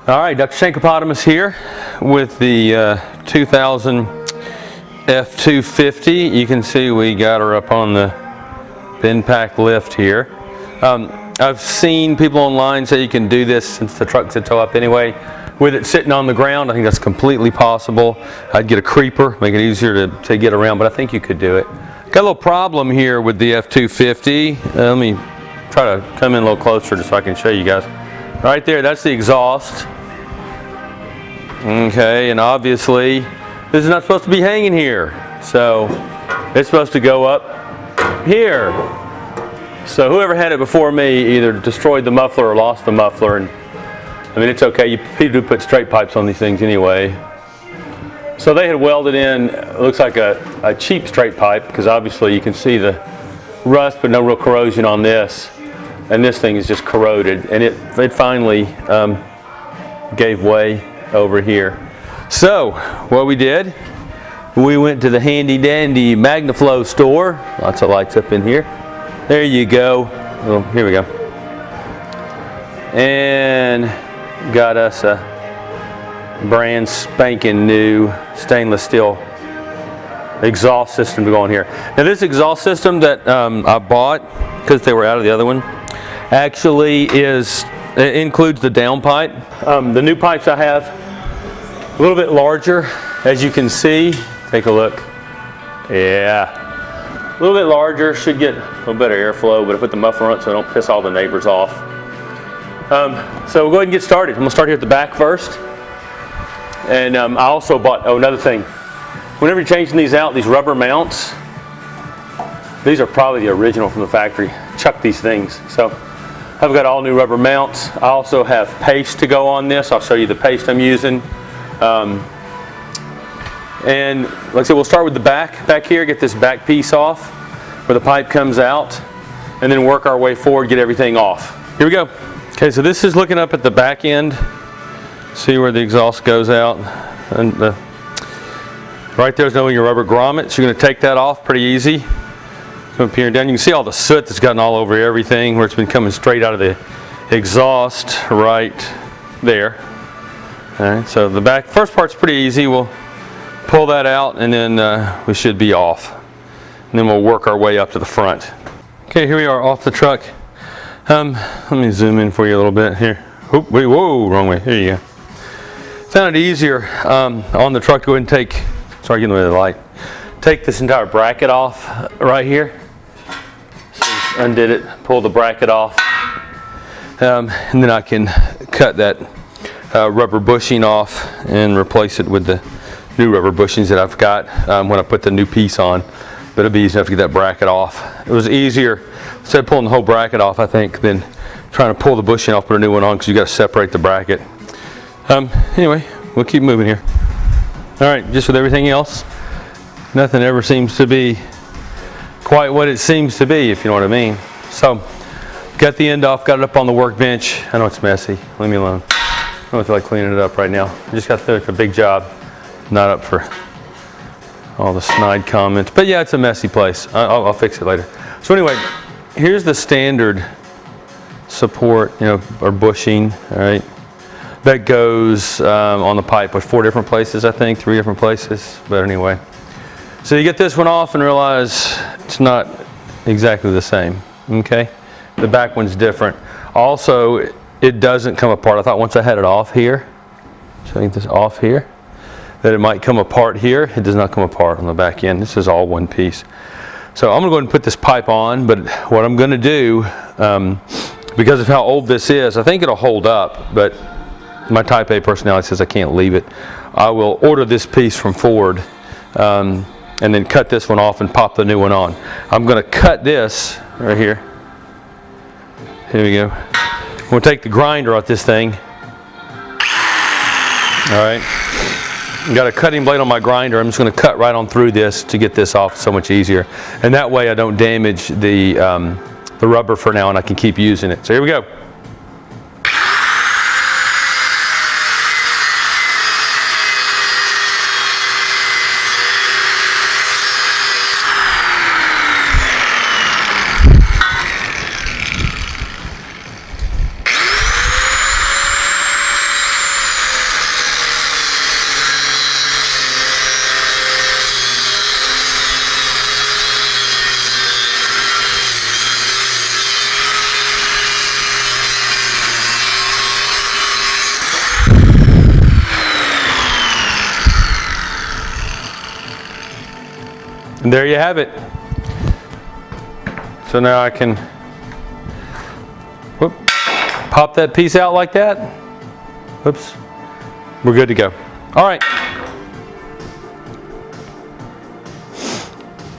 All right, Dr. Shankopotamus here with the 2000 F250. You can see we got her up on the bin pack lift here. I've seen people online say you can do this since the truck's a tow up anyway. With it sitting on the ground, I think that's completely possible. I'd get a creeper, make it easier to get around, but I think you could do it. Got a little problem here with the F250. Let me try to come in a little closer just so I can show you guys. Right there, that's the exhaust. Okay, and obviously this is not supposed to be hanging here, so it's supposed to go up here. So whoever had it before me either destroyed the muffler or lost the muffler, and I mean, it's okay, people do put straight pipes on these things anyway. So they had welded in, it looks like a cheap straight pipe, because obviously you can see the rust but no real corrosion on this, and this thing is just corroded, and it finally gave way over here. So what we did, we went to the handy dandy MagnaFlow store. Lots of lights up in here. There you go. Oh, here we go. And got us a brand spanking new stainless steel exhaust system to go on here. Now this exhaust system that I bought because they were out of the other one actually it includes the downpipe. The new pipes I have a little bit larger, as you can see. Take a look. Yeah, a little bit larger, should get a little better airflow, but I put the muffler on so I don't piss all the neighbors off. So we'll go ahead and get started. I'm gonna start here at the back first. And I also bought, another thing. Whenever you're changing these out, these rubber mounts, these are probably the original from the factory. Chuck these things. So I've got all new rubber mounts. I also have paste to go on this. I'll show you the paste I'm using. And like I said, we'll start with the back here, get this back piece off where the pipe comes out, and then work our way forward, get everything off. Here we go. Okay, so this is looking up at the back end. See where the exhaust goes out. And right there's knowing your rubber grommets. You're going to take that off pretty easy. Come up here and down. You can see all the soot that's gotten all over everything where it's been coming straight out of the exhaust right there. All right, so the first part's pretty easy. We'll pull that out and then we should be off. And then we'll work our way up to the front. Okay, here we are off the truck. Let me zoom in for you a little bit here. Oop, wait, whoa, wrong way. Here you go. Found it easier on the truck to go ahead and sorry, getting in the way of the light. Take this entire bracket off right here. So just undid it, pull the bracket off. And then I can cut that rubber bushing off and replace it with the new rubber bushings that I've got when I put the new piece on. But it'll be easy enough to get that bracket off. It was easier, instead of pulling the whole bracket off, I think, than trying to pull the bushing off, put a new one on, because you got to separate the bracket. Anyway, we'll keep moving here. All right, just with everything else, nothing ever seems to be quite what it seems to be, if you know what I mean. So, got the end off, got it up on the workbench. I know it's messy, leave me alone. I don't feel like cleaning it up right now. I just got through a big job. Not up for all the snide comments. But yeah, it's a messy place. I'll fix it later. So anyway, here's the standard support, or bushing, all right? That goes on the pipe with 4 different places, I think, 3 different places. But anyway, so you get this one off and realize it's not exactly the same, okay? The back one's different. Also, it doesn't come apart. I thought once I had it off here, so I think this off here, that it might come apart here. It does not come apart on the back end. This is all one piece. So I'm going to go ahead and put this pipe on, but what I'm going to do, because of how old this is, I think it'll hold up, but my Type A personality says I can't leave it. I will order this piece from Ford and then cut this one off and pop the new one on. I'm going to cut this right here. Here we go. We'll take the grinder off this thing. All right. Got a cutting blade on my grinder. I'm just going to cut right on through this to get this off. It's so much easier. And that way I don't damage the rubber for now, and I can keep using it. So here we go. And there you have it. So now I can pop that piece out like that. Whoops. We're good to go. All right.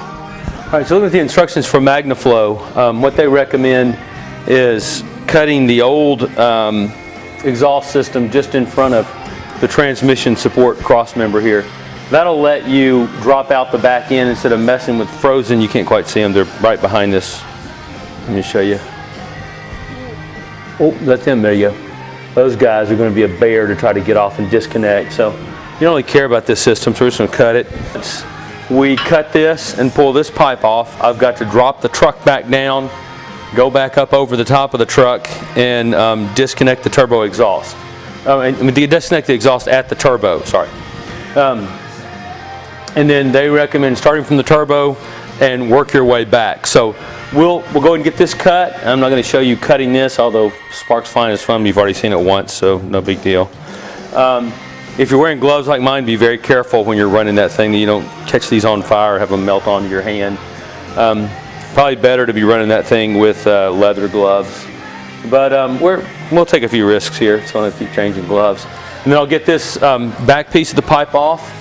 All right, so looking at the instructions for MagnaFlow, what they recommend is cutting the old exhaust system just in front of the transmission support cross member here. That'll let you drop out the back end instead of messing with frozen. You can't quite see them. They're right behind this. Let me show you. Oh, that's them. There you go. Those guys are going to be a bear to try to get off and disconnect. So you don't really care about this system, so we're just going to cut it. We cut this and pull this pipe off. I've got to drop the truck back down, go back up over the top of the truck, and disconnect the turbo exhaust. Disconnect the exhaust at the turbo, sorry. And then they recommend starting from the turbo and work your way back. So we'll go ahead and get this cut. I'm not going to show you cutting this, although sparks fine is fun. You've already seen it once, so no big deal. If you're wearing gloves like mine, be very careful when you're running that thing that you don't catch these on fire or have them melt onto your hand. Probably better to be running that thing with leather gloves. But we'll take a few risks here, so I don't have to keep changing gloves. And then I'll get this back piece of the pipe off,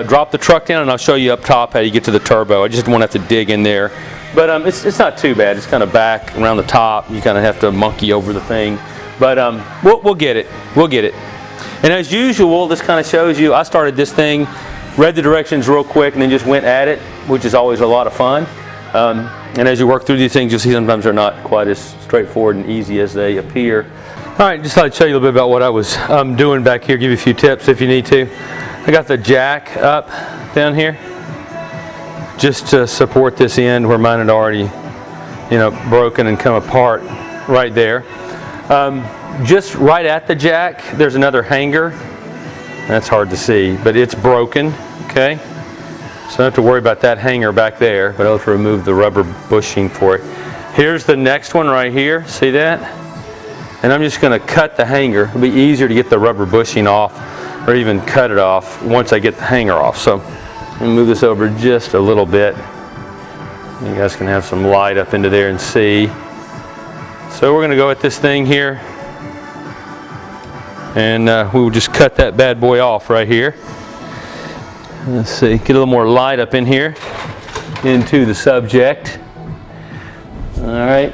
drop the truck down, and I'll show you up top how you get to the turbo. I just won't have to dig in there. But it's not too bad. It's kind of back around the top. You kind of have to monkey over the thing. But we'll get it. We'll get it. And as usual, this kind of shows you, I started this thing, read the directions real quick, and then just went at it, which is always a lot of fun. And as you work through these things, you'll see sometimes they're not quite as straightforward and easy as they appear. All right, just thought I'd show you a little bit about what I was doing back here, give you a few tips if you need to. I got the jack up down here just to support this end where mine had already, broken and come apart right there. Just right at the jack, there's another hanger. That's hard to see, but it's broken, okay? So I don't have to worry about that hanger back there, but I'll have to remove the rubber bushing for it. Here's the next one right here, see that? And I'm just gonna cut the hanger. It'll be easier to get the rubber bushing off or even cut it off once I get the hanger off. So I'm gonna move this over just a little bit. You guys can have some light up into there and see. So we're gonna go at this thing here, and we will just cut that bad boy off right here. Let's see, get a little more light up in here into the subject. All right.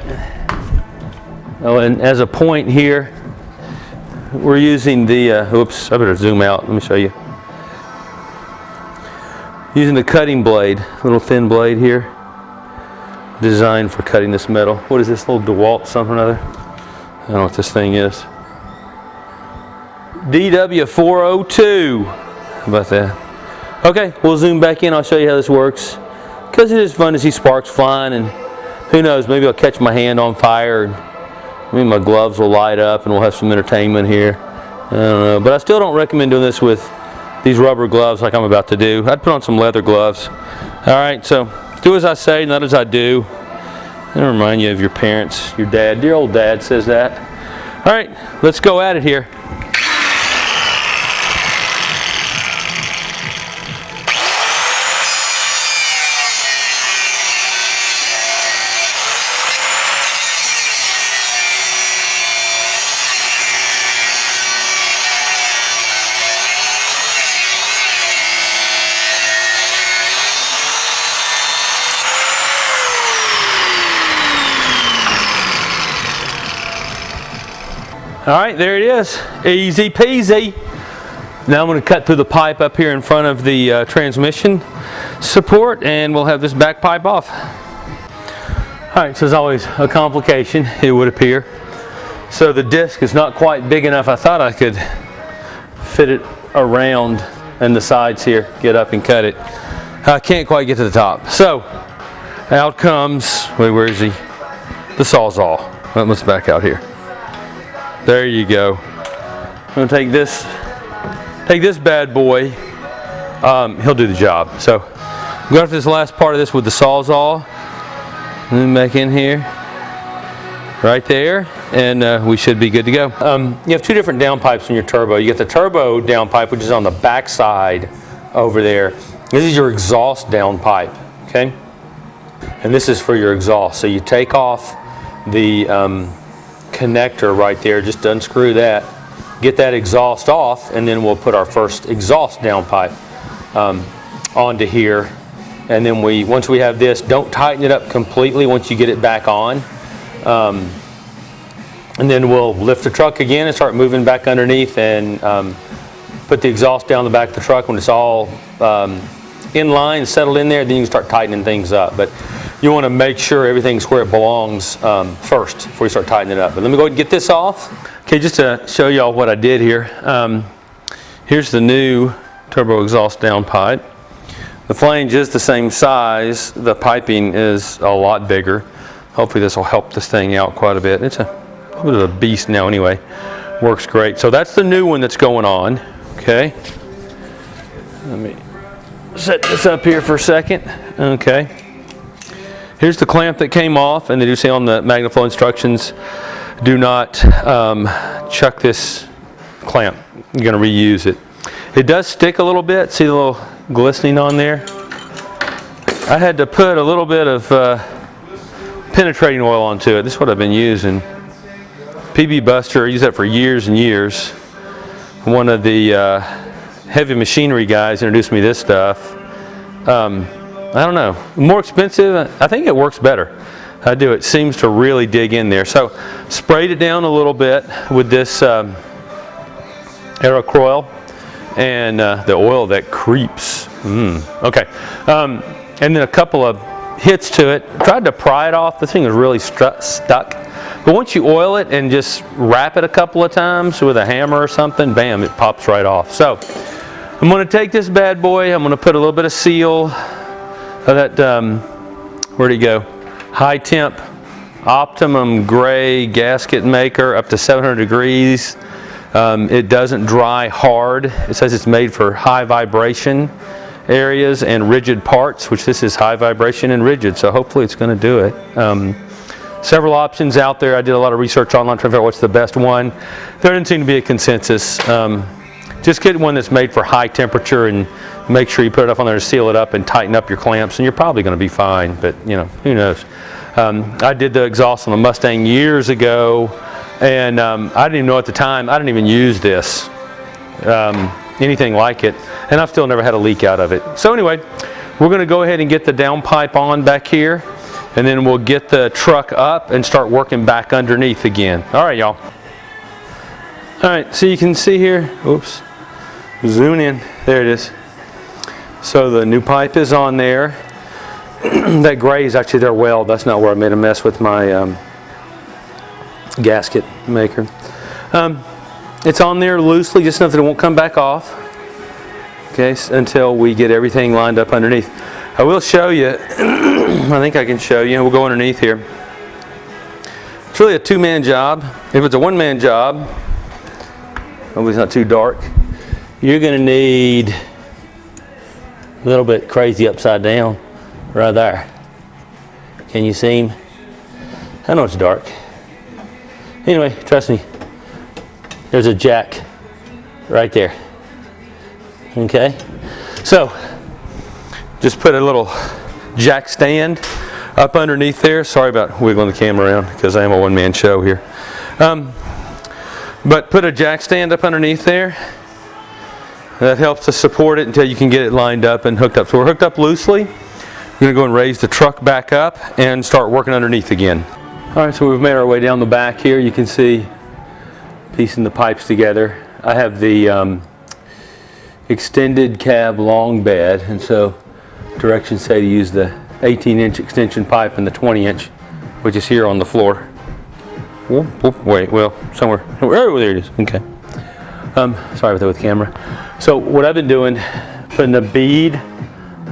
Oh, and as a point here, we're using the, oops, I better zoom out. Let me show you. Using the cutting blade, little thin blade here, designed for cutting this metal. What is this, little DeWalt something or other? I don't know what this thing is. DW402. How about that? Okay, we'll zoom back in. I'll show you how this works. Because it is fun to see sparks flying, and who knows, maybe I'll catch my hand on fire, and maybe my gloves will light up, and we'll have some entertainment here. I don't know, but I still don't recommend doing this with these rubber gloves like I'm about to do. I'd put on some leather gloves. All right, so do as I say, not as I do. It'll remind you of your parents, your dad. Dear old dad says that. All right, let's go at it here. All right, there it is. Easy peasy. Now I'm going to cut through the pipe up here in front of the transmission support, and we'll have this back pipe off. All right, so as always, a complication, it would appear. So the disc is not quite big enough. I thought I could fit it around and the sides here, get up and cut it. I can't quite get to the top. So out comes, wait, where is he? The Sawzall. Let's back out here. There you go. I'm going to take this bad boy. He'll do the job. So I'm going to this last part of this with the Sawzall. And then back in here. Right there. And we should be good to go. You have two different downpipes in your turbo. You get the turbo downpipe, which is on the back side over there. This is your exhaust downpipe. okay? And this is for your exhaust. So you take off the connector right there, just unscrew that, get that exhaust off, and then we'll put our first exhaust downpipe onto here. And then once we have this, don't tighten it up completely once you get it back on. And then we'll lift the truck again and start moving back underneath and put the exhaust down the back of the truck. When it's all in line, settled in there, then you can start tightening things up. But you want to make sure everything's where it belongs first before you start tightening it up. But let me go ahead and get this off. Okay, just to show y'all what I did here. Here's the new turbo exhaust downpipe. The flange is the same size. The piping is a lot bigger. Hopefully this will help this thing out quite a bit. It's a bit of a beast now anyway. Works great. So that's the new one that's going on. Okay. Let me set this up here for a second. Okay. Here's the clamp that came off, and they do say on the MagnaFlow instructions, do not chuck this clamp. You're going to reuse it. It does stick a little bit. See the little glistening on there? I had to put a little bit of penetrating oil onto it. This is what I've been using. PB Buster, I used that for years and years. One of the heavy machinery guys introduced me this stuff. I don't know, more expensive. I think it works better. I do. It seems to really dig in there. So sprayed it down a little bit with this Aerocroil and the oil that creeps. Okay. And then a couple of hits to it. Tried to pry it off. The thing is really stuck. But once you oil it and just wrap it a couple of times with a hammer or something, bam, it pops right off. So I'm going to take this bad boy. I'm going to put a little bit of seal of that, where'd he go? High temp optimum gray gasket maker up to 700 degrees. It doesn't dry hard. It says it's made for high vibration areas and rigid parts, which this is high vibration and rigid, so hopefully it's going to do it. Several options out there. I did a lot of research online trying to figure out what's the best one. There didn't seem to be a consensus. Just get one that's made for high temperature and make sure you put it up on there to seal it up and tighten up your clamps, and you're probably going to be fine, but you know, who knows. I did the exhaust on the Mustang years ago, and I didn't even know at the time, I didn't even use this, anything like it, and I've still never had a leak out of it. So anyway, we're going to go ahead and get the downpipe on back here, and then we'll get the truck up and start working back underneath again. All right, y'all. All right, so you can see here, oops, zoom in, there it is. So the new pipe is on there. That gray is actually their weld. That's not where I made a mess with my gasket maker. It's on there loosely, just enough that it won't come back off. Okay, until we get everything lined up underneath. I will show you, I think I can show you, we'll go underneath here. It's really a two-man job. If it's a one-man job, hopefully it's not too dark, you're going to need a little bit crazy upside down right there. Can you see him? I know it's dark. Anyway, trust me, there's a jack right there. Okay, so just put a little jack stand up underneath there. Sorry about wiggling the camera around because I am a one-man show here. But put a jack stand up underneath there. That helps to support it until you can get it lined up and hooked up. So we're hooked up loosely. We're going to go and raise the truck back up and start working underneath again. All right, so we've made our way down the back here. You can see piecing the pipes together. I have the extended cab long bed, and so directions say to use the 18-inch extension pipe and the 20-inch, which is here on the floor. Wait, well, somewhere. Oh, there it is. Okay. Sorry about that with the camera. So what I've been doing, putting a bead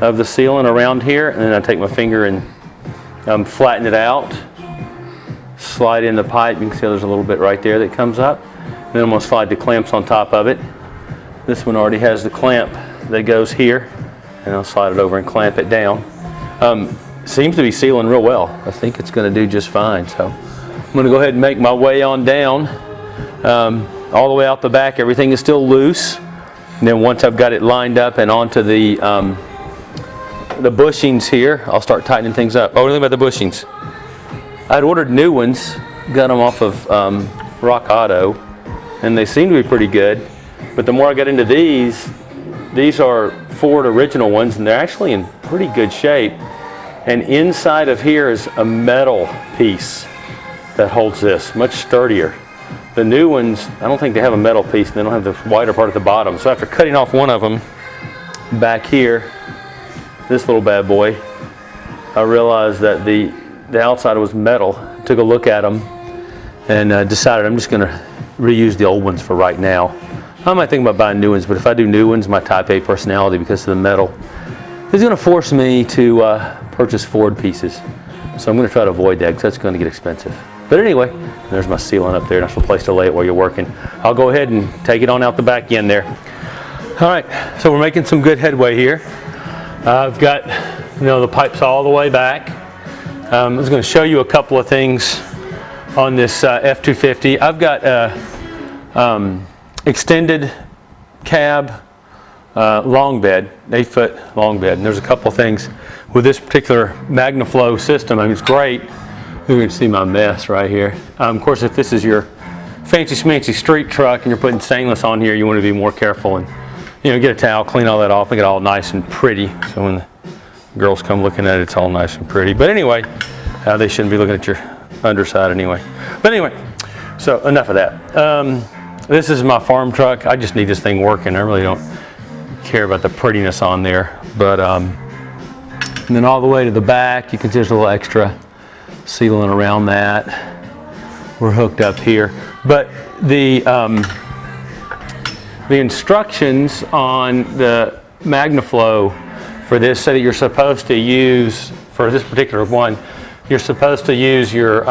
of the sealant around here, and then I take my finger and flatten it out, slide in the pipe. You can see there's a little bit right there that comes up. And then I'm going to slide the clamps on top of it. This one already has the clamp that goes here, and I'll slide it over and clamp it down. Seems to be sealing real well. I think it's going to do just fine. So I'm going to go ahead and make my way on down. All the way out the back, everything is still loose. And then once I've got it lined up and onto the the bushings here, I'll start tightening things up. Oh, think about the bushings. I'd ordered new ones, got them off of Rock Auto, and they seem to be pretty good. But the more I got into these are Ford original ones, and they're actually in pretty good shape. And inside of here is a metal piece that holds this, much sturdier. The new ones, I don't think they have a metal piece, and they don't have the wider part at the bottom. So after cutting off one of them back here, this little bad boy, I realized that the outside was metal. Took a look at them and decided I'm just going to reuse the old ones for right now. I might think about buying new ones, but if I do new ones, my Type A personality, because of the metal, is going to force me to purchase Ford pieces. So I'm going to try to avoid that because that's going to get expensive. But anyway, there's my sealant up there. That's the place to lay it while you're working. I'll go ahead and take it on out the back end there. All right, so we're making some good headway here. I've got, the pipes all the way back. I was going to show you a couple of things on this F250. I've got extended cab long bed, 8-foot long bed, and there's a couple of things with this particular MagnaFlow system. I mean, it's great. You can see my mess right here. Of course, if this is your fancy schmancy street truck and you're putting stainless on here, you want to be more careful and get a towel, clean all that off, make it all nice and pretty. So when the girls come looking at it, it's all nice and pretty. But anyway, they shouldn't be looking at your underside anyway. But anyway, so enough of that. This is my farm truck. I just need this thing working. I really don't care about the prettiness on there. But and then all the way to the back, you can see there's a little extra sealant around that. We're hooked up here. But the instructions on the MagnaFlow for this say that you're supposed to use, for this particular one, you're supposed to use your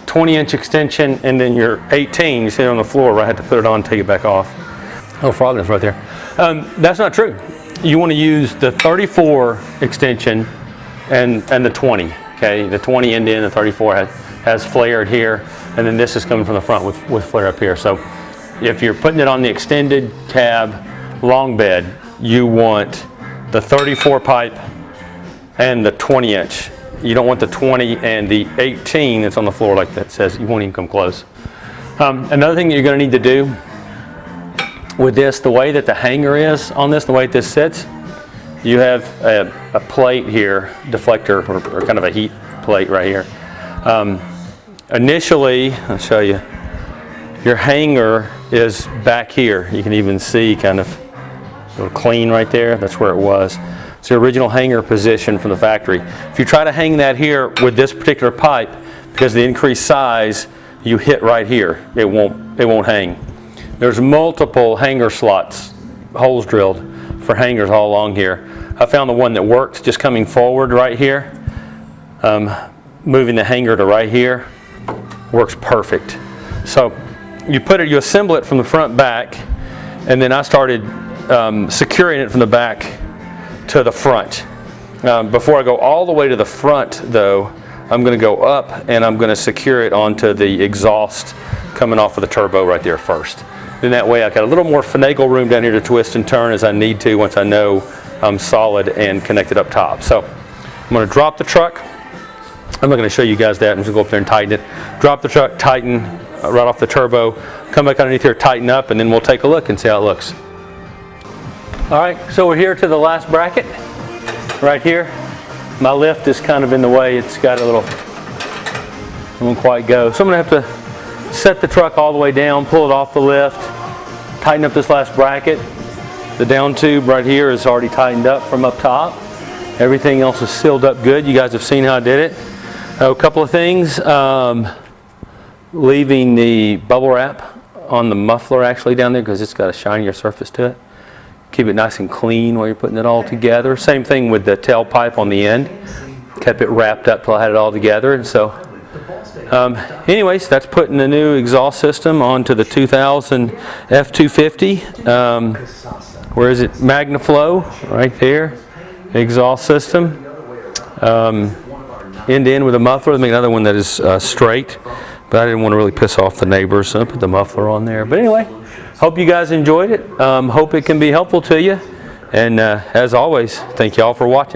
20-inch extension and then your 18. You see it on the floor, right? I had to put it on and take it back off. Oh, frog nest right there. That's not true. You want to use the 34 extension and the 20. Okay, the 20 end in, the 34 has flared here, and then this is coming from the front with flare up here. So if you're putting it on the extended cab long bed, you want the 34 pipe and the 20-inch. You don't want the 20 and the 18 that's on the floor like that says. You won't even come close. Another thing that you're going to need to do with this, the way that the hanger is on this, the way this sits, you have a plate here, deflector, or kind of a heat plate right here. Initially, I'll show you, your hanger is back here. You can even see kind of a little clean right there. That's where it was. It's the original hanger position from the factory. If you try to hang that here with this particular pipe, because of the increased size, you hit right here. It won't hang. There's multiple hanger slots, holes drilled for hangers all along here. I found the one that worked just coming forward right here. Moving the hanger to right here works perfect. So you assemble it from the front back, and then I started securing it from the back to the front. Before I go all the way to the front though, I'm going to go up and I'm going to secure it onto the exhaust coming off of the turbo right there first. Then that way I got a little more finagle room down here to twist and turn as I need to once I know I'm solid and connected up top. So I'm going to drop the truck. I'm not going to show you guys that. I'm just going to go up there and tighten it. Drop the truck, tighten right off the turbo, come back underneath here, tighten up, and then we'll take a look and see how it looks. All right, so we're here to the last bracket right here. My lift is kind of in the way. It's got a little, it won't quite go. So I'm going to have to set the truck all the way down, pull it off the lift, tighten up this last bracket. The down tube right here is already tightened up from up top. Everything else is sealed up good. You guys have seen how I did it. A couple of things. Leaving the bubble wrap on the muffler actually down there because it's got a shinier surface to it. Keep it nice and clean while you're putting it all together. Same thing with the tailpipe on the end. Kept it wrapped up till I had it all together. And so, anyways, that's putting the new exhaust system onto the 2000 F250. Where is it? MagnaFlow, right there. Exhaust system. End to end with a muffler. Let me make another one that is straight. But I didn't want to really piss off the neighbors, so I put the muffler on there. But anyway, hope you guys enjoyed it. Hope it can be helpful to you. And as always, thank you all for watching.